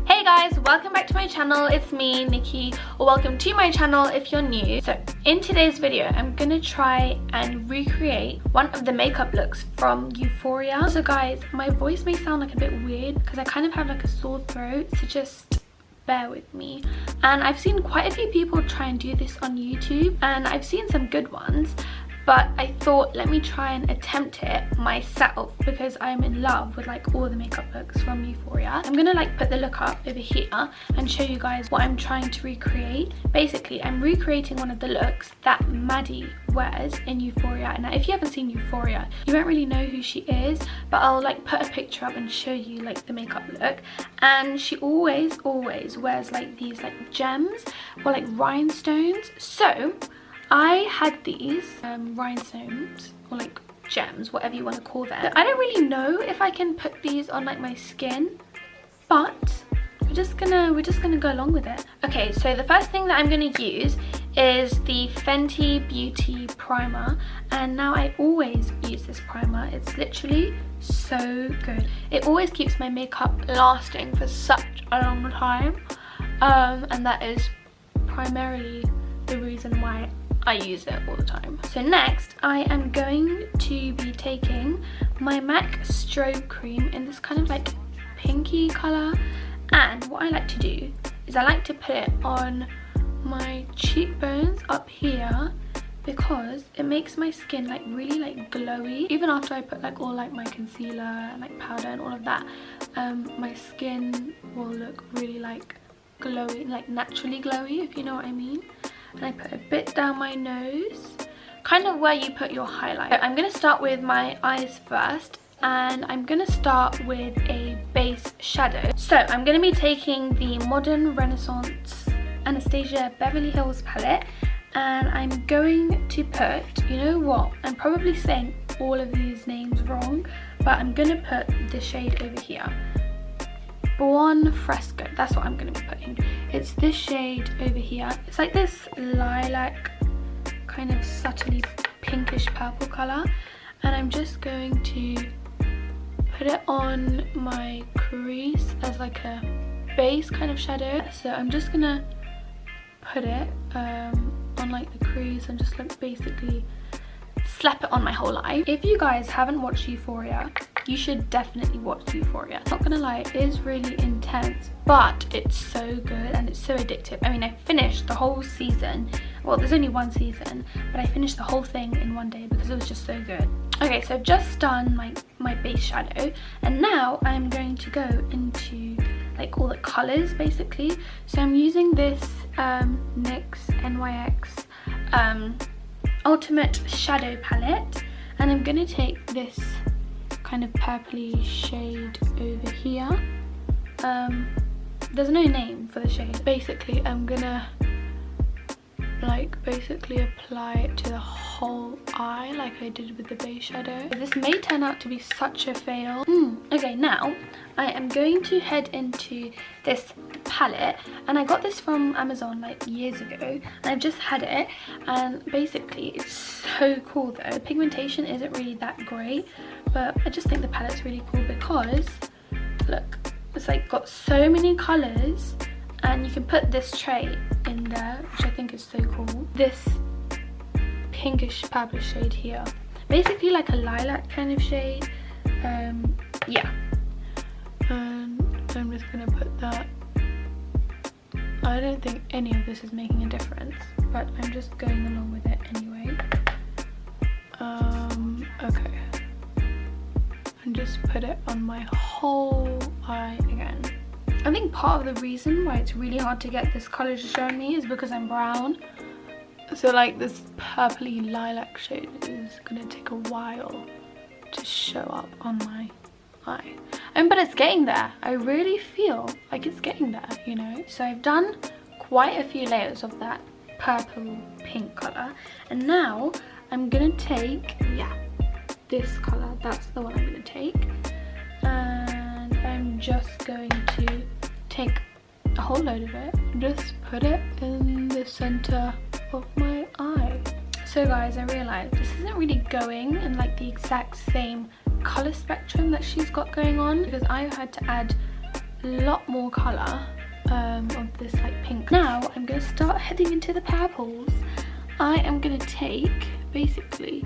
Hey guys, welcome back to my channel. It's me, Nikki, or welcome to my channel if you're new. So in today's video, I'm gonna try and recreate one of the makeup looks from Euphoria. So guys, my voice may sound like a bit weird because I kind of have like a sore throat, so just bear with me. And I've seen quite a few people try and do this on YouTube, and I've seen some good ones, but I thought let me try and attempt it myself because I'm in love with like all the makeup looks from Euphoria. I'm gonna like put the look up over here and show you guys what I'm trying to recreate. Basically, I'm recreating one of the looks that Maddie wears in Euphoria. And if you haven't seen Euphoria, you won't really know who she is, but I'll like put a picture up and show you like the makeup look. And she always wears like these like gems or like rhinestones. So I had these rhinestones or like gems, whatever you want to call them. I don't really know if I can put these on like my skin, but we're just gonna go along with it. Okay, so the first thing that I'm gonna use is the Fenty Beauty primer, and now I always use this primer. It's literally so good. It always keeps my makeup lasting for such a long time, and that is primarily the reason why I use it all the time. So next, I am going to be taking my MAC Strobe Cream in this kind of like pinky colour, and what I like to do is I like to put it on my cheekbones up here because it makes my skin like really like glowy. Even after I put like all like my concealer and like powder and all of that, my skin will look really like glowy, like naturally glowy, if you know what I mean. And I put a bit down my nose, kind of where you put your highlight. So I'm going to start with my eyes first, and I'm going to start with a base shadow. So I'm going to be taking the Modern Renaissance Anastasia Beverly Hills palette, and I'm going to put, you know what, I'm probably saying all of these names wrong, but I'm going to put the shade over here. Buon Fresco, that's what I'm going to be putting. It's this shade over here. It's like this lilac kind of subtly pinkish purple colour, and I'm just going to put it on my crease as like a base kind of shadow. So I'm just gonna put it on like the crease and just like basically slap it on my whole eye. If you guys haven't watched Euphoria, you should definitely watch Euphoria. Not gonna lie, it is really intense, but it's so good and it's so addictive. I mean, I finished the whole season. Well, there's only one season, but I finished the whole thing in one day because it was just so good. Okay, so I've just done my base shadow, and now I'm going to go into like all the colors basically. So I'm using this NYX Ultimate Shadow Palette, and I'm gonna take this kind of purpley shade over here. There's no name for the shade. Basically, I'm gonna like basically apply it to the whole eye like I did with the base shadow. This may turn out to be such a fail. Okay, now I am going to head into this palette, and I got this from Amazon like years ago, and I've just had it, and basically it's so cool though. The pigmentation isn't really that great, but I just think the palette's really cool because look, it's like got so many colors, and you can put this tray in there, which I think is so cool. This pinkish purple shade here, basically like a lilac kind of shade. Yeah, and I'm just gonna put that. I don't think any of this is making a difference, but I'm just going along with it anyway. Okay, and just put it on my whole eye again. I think part of the reason why it's really hard to get this colour to show me is because I'm brown. So like this purpley lilac shade is gonna take a while to show up on my eye. But it's getting there. I really feel like it's getting there, you know. So I've done quite a few layers of that purple pink colour, and now I'm gonna take, yeah, this colour. That's the one I'm gonna take, and I'm just going to take a whole load of it, just put it in the center of my eye. So guys, I realized this isn't really going in like the exact same color spectrum that she's got going on, because I had to add lot more colour of this like pink. Now I'm going to start heading into the purples. I am going to take, basically,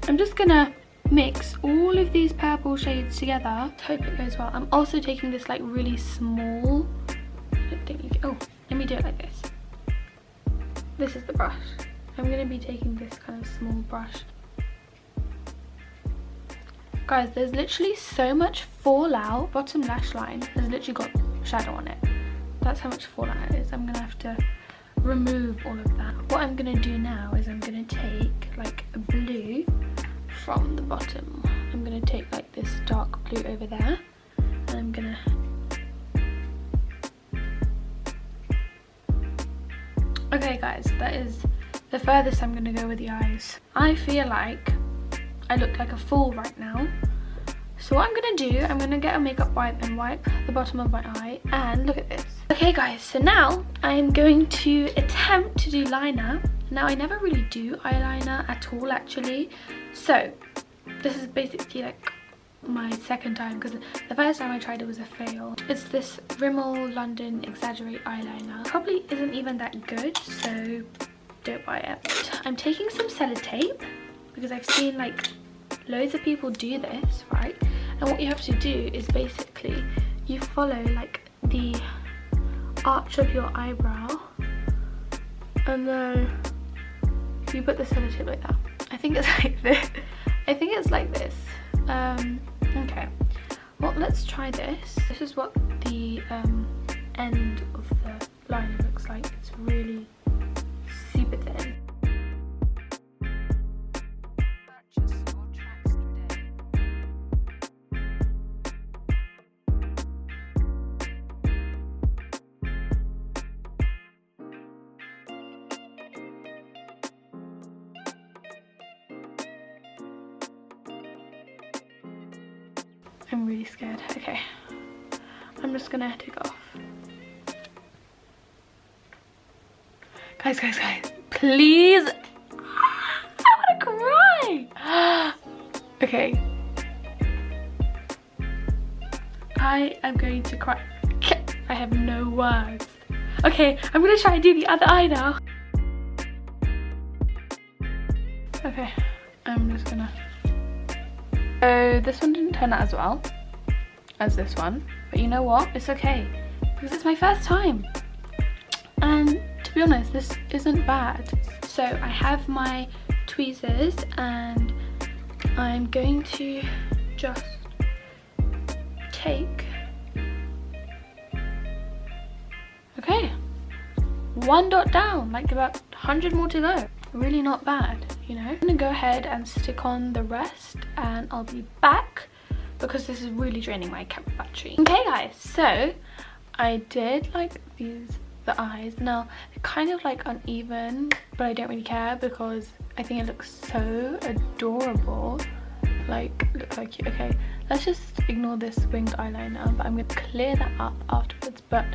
I'm just going to mix all of these purple shades together. Hope it goes well. I'm also taking this like really small, oh, let me do it like this. This is the brush. I'm going to be taking this kind of small brush. Guys, there's literally so much fallout. Bottom lash line has literally got shadow on it. That's how much fallout it is. I'm going to have to remove all of that. What I'm going to do now is I'm going to take like a blue from the bottom. I'm going to take like this dark blue over there, and I'm going to... Okay guys, that is the furthest I'm going to go with the eyes. I feel like I look like a fool right now. So what I'm going to do, I'm going to get a makeup wipe and wipe the bottom of my eye, and look at this. Okay guys, so now I'm going to attempt to do liner. Now I never really do eyeliner at all actually. So this is basically like my second time, because the first time I tried it was a fail. It's this Rimmel London Exaggerate eyeliner. Probably isn't even that good, so don't buy it. I'm taking some sellotape because I've seen like loads of people do this, right? And what you have to do is basically you follow like the arch of your eyebrow, and then you put the sellotape like that. I think it's like this. I think it's like this. Okay, well, let's try this. This is what the end of the liner looks like. It's really super thin. I'm really scared. Okay, I'm just gonna take it off. Guys, please. I wanna cry. Okay, I am going to cry. I have no words. Okay, I'm gonna try and do the other eye now. Okay, I'm just gonna... So this one didn't turn out as well as this one, but you know what, it's okay because it's my first time, and to be honest, this isn't bad. So I have my tweezers and I'm going to just take, okay, one dot down, like about 100 more to go. Really not bad, you know. I'm gonna go ahead and stick on the rest and I'll be back because this is really draining my camera battery. Okay guys, so I did like the eyes. Now they're kind of like uneven, but I don't really care because I think it looks so adorable. Like, looks so cute. Okay, let's just ignore this winged eyeliner, but I'm gonna clear that up afterwards, but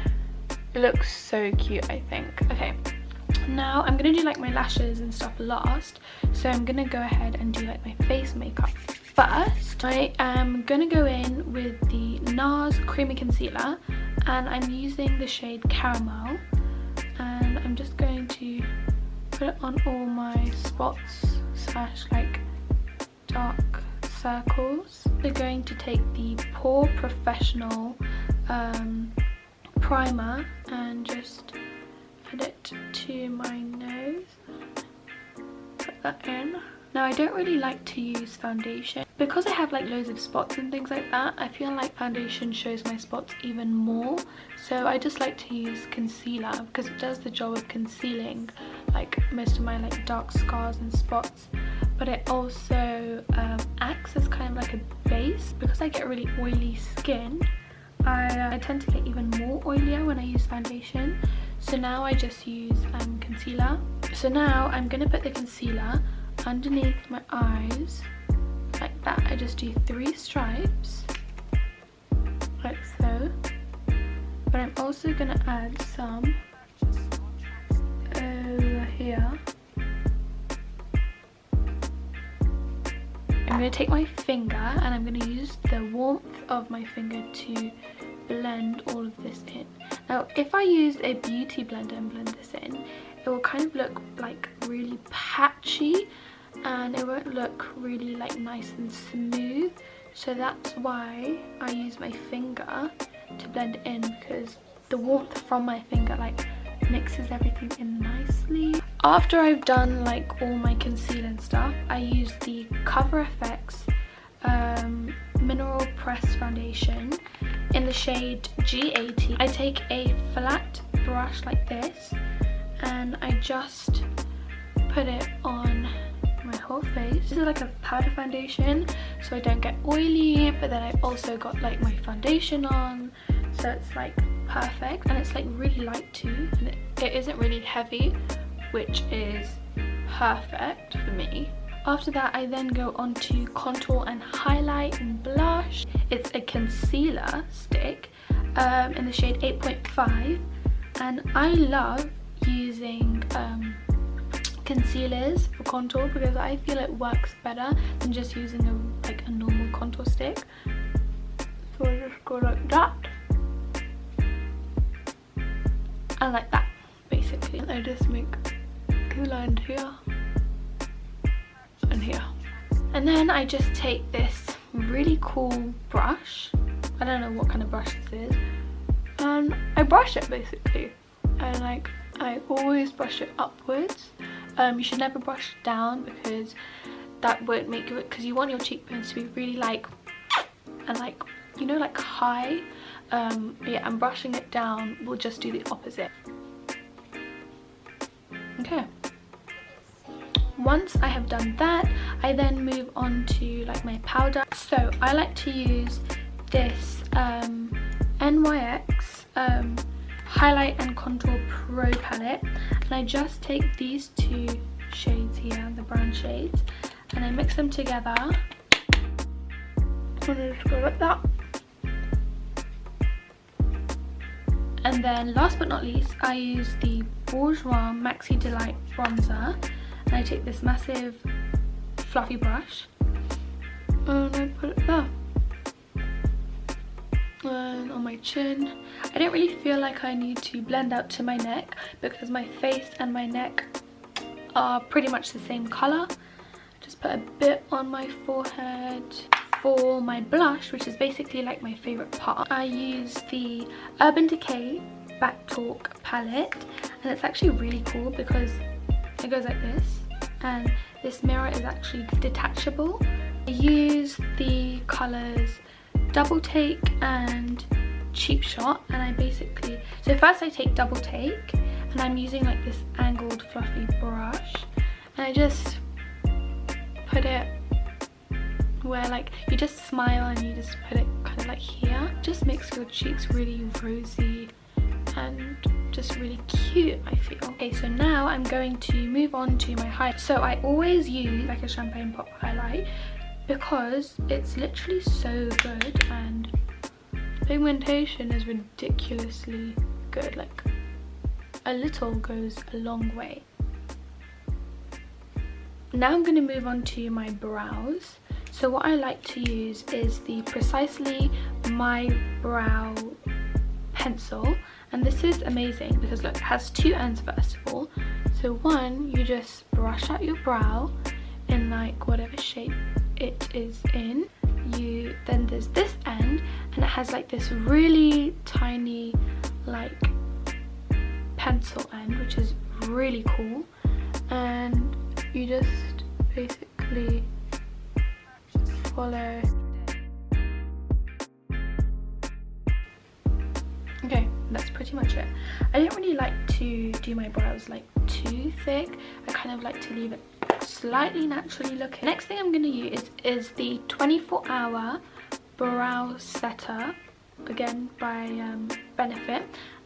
it looks so cute, I think. Okay, now I'm gonna do like my lashes and stuff last, so I'm gonna go ahead and do like my face makeup first. I am gonna go in with the NARS Creamy Concealer, and I'm using the shade Caramel, and I'm just going to put it on all my spots slash like dark circles. We're going to take the Pore Professional primer and just add it to my nose. Put that in. Now I don't really like to use foundation because I have like loads of spots and things like that. I feel like foundation shows my spots even more, so I just like to use concealer because it does the job of concealing like most of my like dark scars and spots, but it also acts as kind of like a base. Because I get really oily skin, I tend to get even more oilier when I use foundation, so now I just use concealer. So now I'm going to put the concealer underneath my eyes like that. I just do 3 stripes like so, but I'm also going to add some over here. I'm going to take my finger and I'm going to use the warmth of my finger to blend all of this in. Now if I use a beauty blender and blend this in, it will kind of look like really patchy and it won't look really like nice and smooth. So that's why I use my finger to blend in, because the warmth from my finger like mixes everything in nicely. After I've done like all my concealer and stuff, I use the Cover FX Mineral Press Foundation in the shade G80. I take a flat brush like this and I just put it on my whole face. This is like a powder foundation so I don't get oily, but then I've also got like my foundation on, so it's like perfect, and it's like really light too, and it isn't really heavy, which is perfect for me. After that I then go on to contour and highlight and blush. It's a concealer stick in the shade 8.5, and I love using concealers for contour because I feel it works better than just using a normal contour stick. So I just go like that and like that basically, and I just make two lines here and here, and then I just take this really cool brush, I don't know what kind of brush this is, and I brush it basically, and like I always brush it upwards. You should never brush down because that won't make it, because you want your cheekbones to be really like, and like, you know, like high. Yeah, and brushing it down will just do the opposite. Okay, once I have done that, I then move on to like my powder. So I like to use this NYX Highlight and Contour Pro palette, and I just take these two shades here, the brown shades, and I mix them together. I'm gonna just go like that. And then last but not least, I use the Bourjois Maxi Delight bronzer, and I take this massive fluffy brush and I put it there. And on my chin. I don't really feel like I need to blend out to my neck because my face and my neck are pretty much the same colour. Just put a bit on my forehead. For my blush, which is basically like my favourite part, I use the Urban Decay Back Talk palette, and it's actually really cool because it goes like this, and this mirror is actually detachable. I use the colours Double Take and Cheap Shot, and I basically, so first I take Double Take and I'm using like this angled fluffy brush, and I just put it where like you just smile and you just put it kind of like here. Just makes your cheeks really rosy and just really cute, I feel. Okay, so now I'm going to move on to my highlight. So I always use like a champagne pop highlight because it's literally so good, and pigmentation is ridiculously good. Like a little goes a long way. Now I'm going to move on to my brows. So what I like to use is the Precisely My Brow pencil, and this is amazing because look, it has two ends first of all. So one, you just brush out your brow in like whatever shape it is in. Then there's this end, and it has like this really tiny like pencil end, which is really cool, and you just basically follow. Okay, that's pretty much it. I don't really like to do my brows like too thick. I kind of like to leave it slightly naturally looking. Next thing I'm going to use is the 24-hour brow setter, again by Benefit,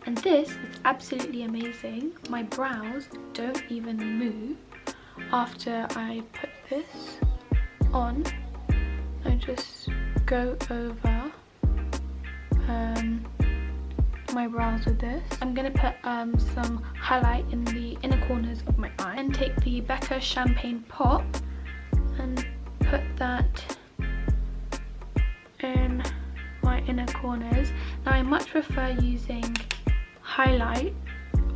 and this is absolutely amazing. My brows don't even move after I put this on. I just go over my brows with this. I'm going to put some highlight in the inner corners of my eye, and take the Becca Champagne Pop and put that in my inner corners. Now I much prefer using highlight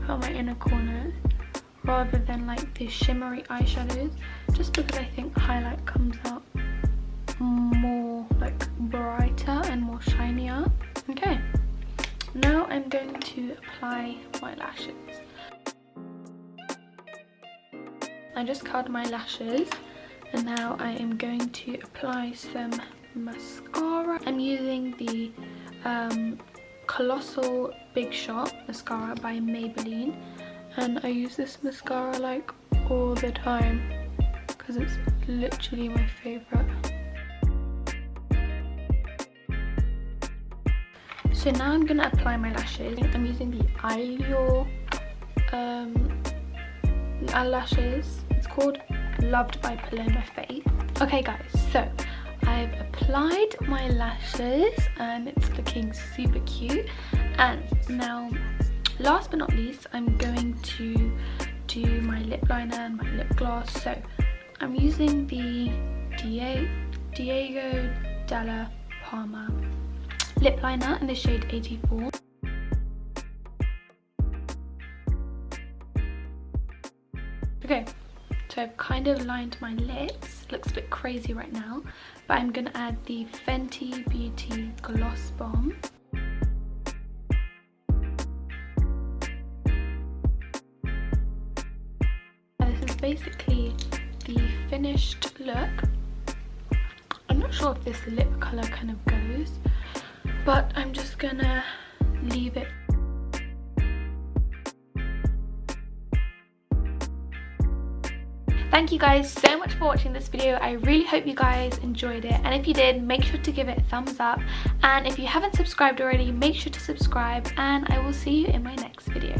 for my inner corners rather than like the shimmery eyeshadows, just because I think highlight comes out more like brighter and more shinier. Okay, now I'm going to apply my lashes. I just curled my lashes and now I am going to apply some mascara. I'm using the Colossal Big Shot mascara by Maybelline, and I use this mascara like all the time because it's literally my favorite. So now I'm gonna apply my lashes. I'm using the Eyelure eyelashes. It's called Loved by Paloma Faith. Okay guys, so I've applied my lashes and it's looking super cute. And now, last but not least, I'm going to do my lip liner and my lip gloss. So I'm using the Diego Della Palma lip liner in the shade 84. Okay, so I've kind of lined my lips. Looks a bit crazy right now, but I'm gonna add the Fenty Beauty Gloss Bomb. This is basically the finished look. I'm not sure if this lip color kind of goes, but I'm just gonna leave it. Thank you guys so much for watching this video. I really hope you guys enjoyed it, and if you did, make sure to give it a thumbs up, and if you haven't subscribed already, make sure to subscribe, and I will see you in my next video.